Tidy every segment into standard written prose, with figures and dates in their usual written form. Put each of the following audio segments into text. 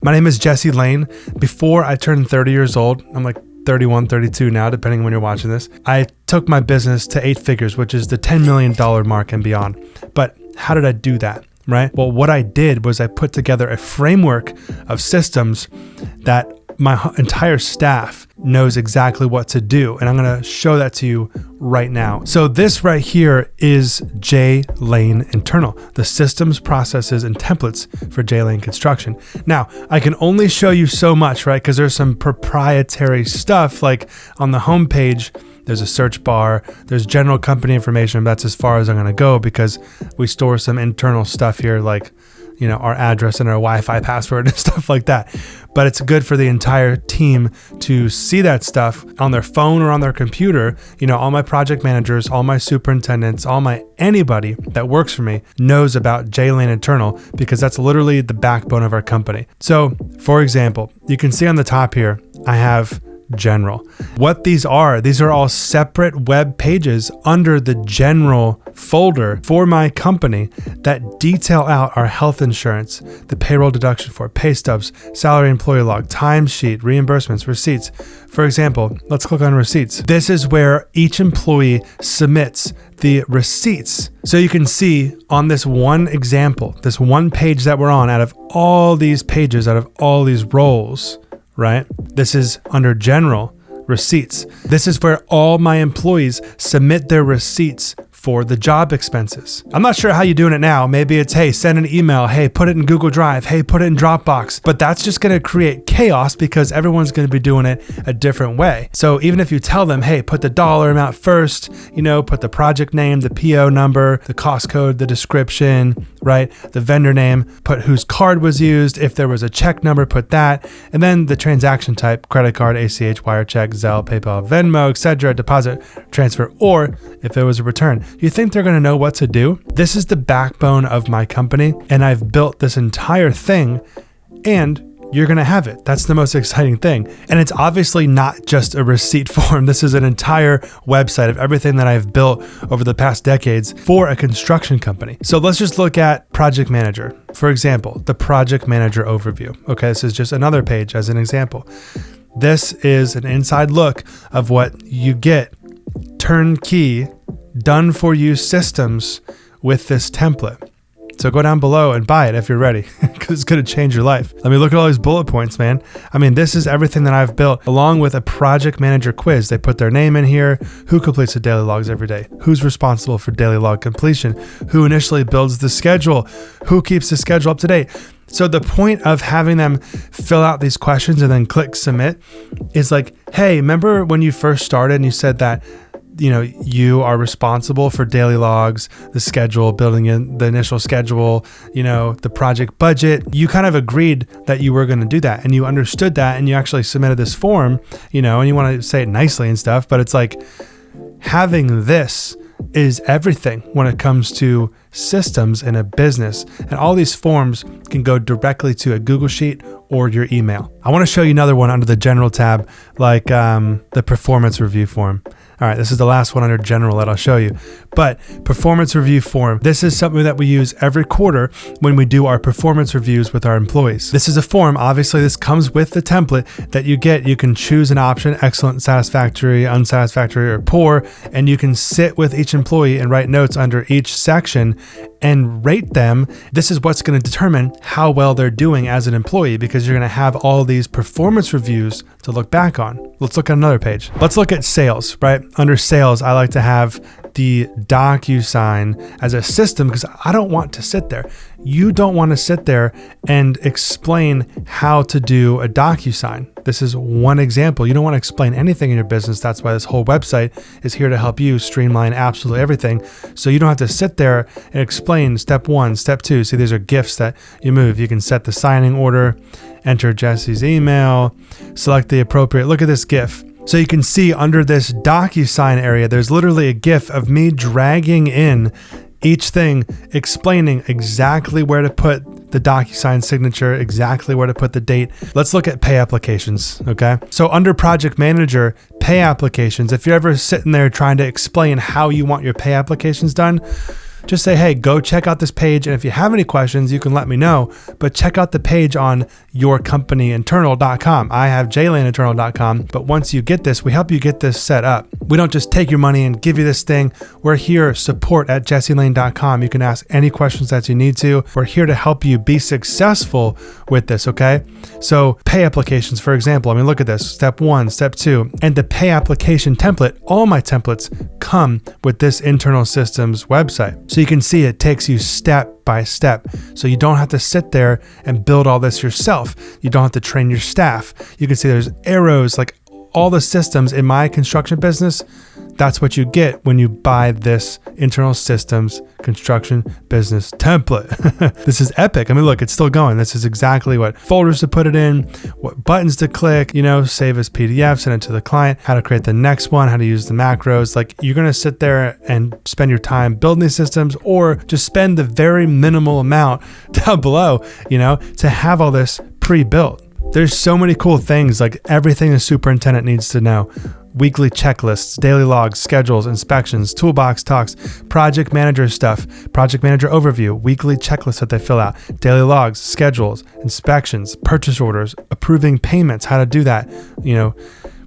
My name is Jesse Lane. Before I turned 30 years old, I'm like 31, 32 now, depending on when you're watching this, I took my business to 8 figures, which is the $10 million mark and beyond. But how did I do that, right? Well, what I did was I put together a framework of systems that my entire staff knows exactly what to do. And I'm going to show that to you right now. So this right here is J Lane Internal, the systems, processes, and templates for J Lane Construction. Now, I can only show you so much, right? Because there's some proprietary stuff, like on the homepage, there's a search bar, there's general company information. That's as far as I'm going to go because we store some internal stuff here, like our address and our Wi-Fi password and stuff like that. But it's good for the entire team to see that stuff on their phone or on their computer. All my project managers, all my superintendents, anybody that works for me knows about J Lane Internal because that's literally the backbone of our company. So for example, you can see on the top here, I have general. What these are all separate web pages under the general folder for my company that detail out our health insurance, the payroll deduction for pay stubs, salary employee log, timesheet, reimbursements, receipts. For example, let's click on receipts. This is where each employee submits the receipts. So you can see on this one example, this one page that we're on out of all these pages, out of all these roles, right? This is under general receipts. This is where all my employees submit their receipts for the job expenses. I'm not sure how you're doing it now. Maybe it's, hey, send an email. Hey, put it in Google Drive. Hey, put it in Dropbox. But that's just going to create chaos because everyone's going to be doing it a different way. So even if you tell them, hey, put the dollar amount first, put the project name, the PO number, the cost code, the description, right? The vendor name, put whose card was used. If there was a check number, put that. And then the transaction type, credit card, ACH, wire check, Zelle, PayPal, Venmo, etc., deposit, transfer, or if it was a return. You think they're going to know what to do? This is the backbone of my company, and I've built this entire thing, and you're going to have it. That's the most exciting thing. And it's obviously not just a receipt form. This is an entire website of everything that I've built over the past decades for a construction company. So let's just look at Project Manager. For example, the Project Manager overview. Okay, this is just another page as an example. This is an inside look of what you get turnkey, done for you systems with this template. So go down below and buy it if you're ready, because it's going to change your life. Let me look at all these bullet points, man. This is everything that I've built along with a project manager quiz. They put their name in here, who completes the daily logs every day, who's responsible for daily log completion, who initially builds the schedule, who keeps the schedule up to date. So the point of having them fill out these questions and then click submit is like, hey, remember when you first started and you said that you are responsible for daily logs, the schedule, building in the initial schedule, the project budget. You kind of agreed that you were going to do that and you understood that and you actually submitted this form, and you want to say it nicely and stuff, but it's like having this is everything when it comes to systems in a business. And all these forms can go directly to a Google Sheet or your email. I want to show you another one under the general tab, like the performance review form. All right, this is the last one under general that I'll show you. But performance review form, this is something that we use every quarter when we do our performance reviews with our employees. This is a form, obviously this comes with the template that you get. You can choose an option, excellent, satisfactory, unsatisfactory, or poor, and you can sit with each employee and write notes under each section and rate them. This is what's going to determine how well they're doing as an employee because you're going to have all these performance reviews to look back on. Let's look at another page. Let's look at sales, right? Under sales, I like to have the DocuSign as a system because I don't want to sit there. You don't want to sit there and explain how to do a DocuSign. This is one example. You don't want to explain anything in your business. That's why this whole website is here to help you streamline absolutely everything. So you don't have to sit there and explain step 1, step 2. See, these are GIFs that you move. You can set the signing order, enter Jesse's email, select the appropriate. Look at this GIF. So you can see under this DocuSign area, there's literally a GIF of me dragging in each thing, explaining exactly where to put the DocuSign signature, exactly where to put the date. Let's look at pay applications, okay? So under Project Manager, pay applications, if you're ever sitting there trying to explain how you want your pay applications done, just say, hey, go check out this page. And if you have any questions, you can let me know, but check out the page on yourcompanyinternal.com. I have jlaneinternal.com, but once you get this, we help you get this set up. We don't just take your money and give you this thing. We're here, support@jesselane.com. You can ask any questions that you need to. We're here to help you be successful with this, okay? So pay applications, for example, I mean, look at this, step 1, step 2, and the pay application template, all my templates come with this internal systems website. So you can see it takes you step by step. So you don't have to sit there and build all this yourself. You don't have to train your staff. You can see there's arrows, like all the systems in my construction business. That's what you get when you buy this internal systems construction business template. This is epic. I mean, look, it's still going. This is exactly what folders to put it in, what buttons to click, save as PDF, send it to the client, how to create the next one, how to use the macros. Like, you're going to sit there and spend your time building these systems, or just spend the very minimal amount down below, to have all this pre-built. There's so many cool things, like everything the superintendent needs to know. Weekly checklists, daily logs, schedules, inspections, toolbox talks, project manager stuff, project manager overview, weekly checklists that they fill out, daily logs, schedules, inspections, purchase orders, approving payments, how to do that,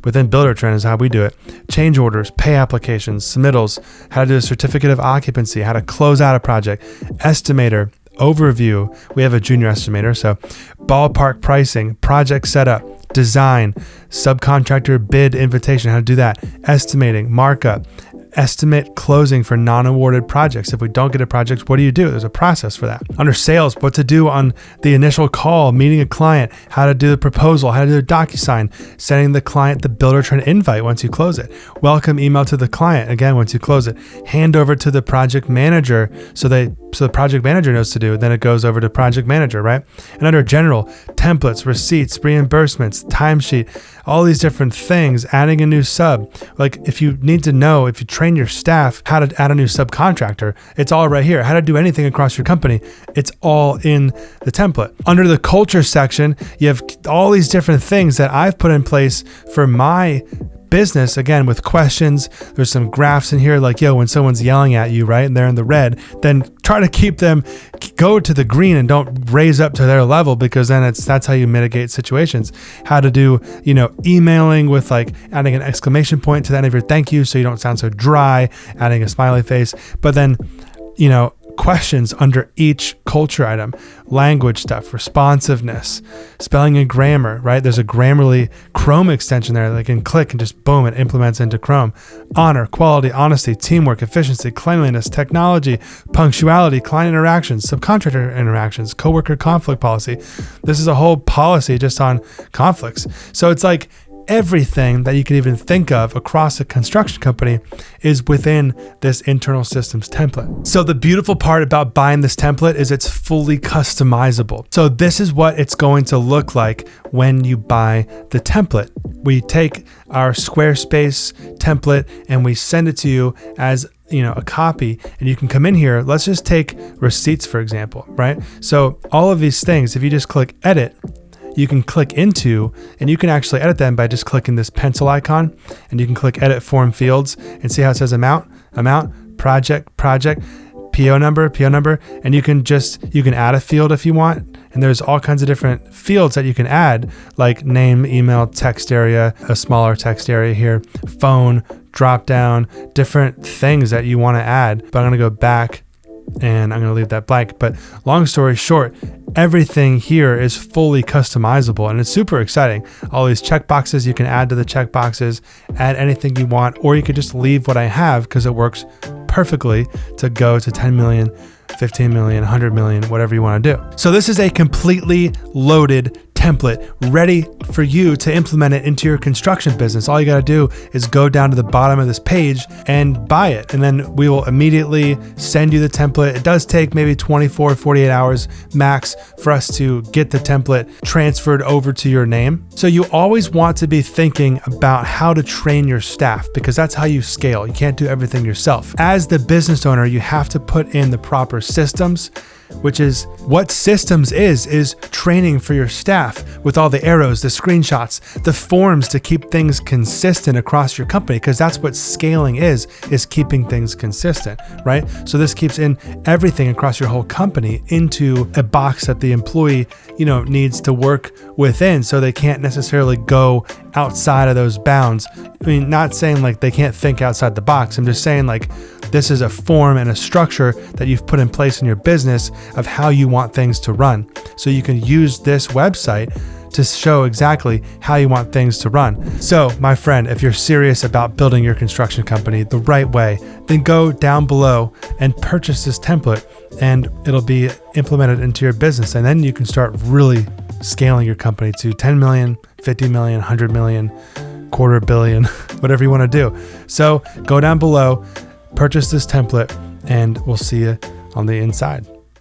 within Buildertrend is how we do it. Change orders, pay applications, submittals, how to do a certificate of occupancy, how to close out a project, estimator, overview. We have a junior estimator, so ballpark pricing, project setup, design, subcontractor bid invitation, how to do that, estimating, markup, estimate closing for non-awarded projects. If we don't get a project, what do you do? There's a process for that. Under sales, what to do on the initial call, meeting a client, how to do the proposal, how to do the DocuSign, sending the client the Buildertrend invite once you close it, welcome email to the client, again, once you close it, hand over to the project manager so the project manager knows to do, then it goes over to project manager, right? And under general, templates, receipts, reimbursements, timesheet, all these different things, adding a new sub. Like, if you need to know, if you train your staff how to add a new subcontractor, it's all right here. How to do anything across your company, it's all in the template. Under the culture section, you have all these different things that I've put in place for my business, again, with questions. There's some graphs in here, like, when someone's yelling at you, right, and they're in the red, then try to keep them go to the green and don't raise up to their level, because then that's how you mitigate situations. How to do, emailing with, like, adding an exclamation point to the end of your thank you so you don't sound so dry, adding a smiley face, but then, questions under each culture item, language stuff, responsiveness, spelling and grammar, right? There's a Grammarly Chrome extension there that they can click and just boom, it implements into Chrome. Honor, quality, honesty, teamwork, efficiency, cleanliness, technology, punctuality, client interactions, subcontractor interactions, coworker conflict policy. This is a whole policy just on conflicts. So it's like everything that you can even think of across a construction company is within this internal systems template. So the beautiful part about buying this template is it's fully customizable. So this is what it's going to look like when you buy the template. We take our Squarespace template and we send it to you as a copy, and you can come in here. Let's just take receipts, for example, right? So all of these things, if you just click edit, you can click into, and you can actually edit them by just clicking this pencil icon, and you can click edit form fields and see how it says amount, project, PO number, and you can add a field if you want. And there's all kinds of different fields that you can add, like name, email, text area, a smaller text area here, phone, drop down, different things that you want to add. But I'm going to go back and I'm going to leave that blank. But long story short, everything here is fully customizable, and it's super exciting. All these checkboxes, you can add to the checkboxes, add anything you want, or you could just leave what I have because it works perfectly to go to 10 million, 15 million, 100 million, whatever you want to do. So this is a completely loaded template ready for you to implement it into your construction business. All you got to do is go down to the bottom of this page and buy it. And then we will immediately send you the template. It does take maybe 24, 48 hours max for us to get the template transferred over to your name. So you always want to be thinking about how to train your staff, because that's how you scale. You can't do everything yourself. As the business owner, you have to put in the proper systems, which is what systems is training for your staff with all the arrows, the screenshots, the forms to keep things consistent across your company, because that's what scaling is keeping things consistent, right? So this keeps in everything across your whole company into a box that the employee, needs to work within, so they can't necessarily go outside of those bounds. I mean, not saying like they can't think outside the box. I'm just saying like this is a form and a structure that you've put in place in your business of how you want things to run. So you can use this website to show exactly how you want things to run. So my friend, if you're serious about building your construction company the right way, then go down below and purchase this template, and it'll be implemented into your business. And then you can start really scaling your company to 10 million, 50 million, 100 million, $250 million, whatever you want to do. So go down below, purchase this template, and we'll see you on the inside.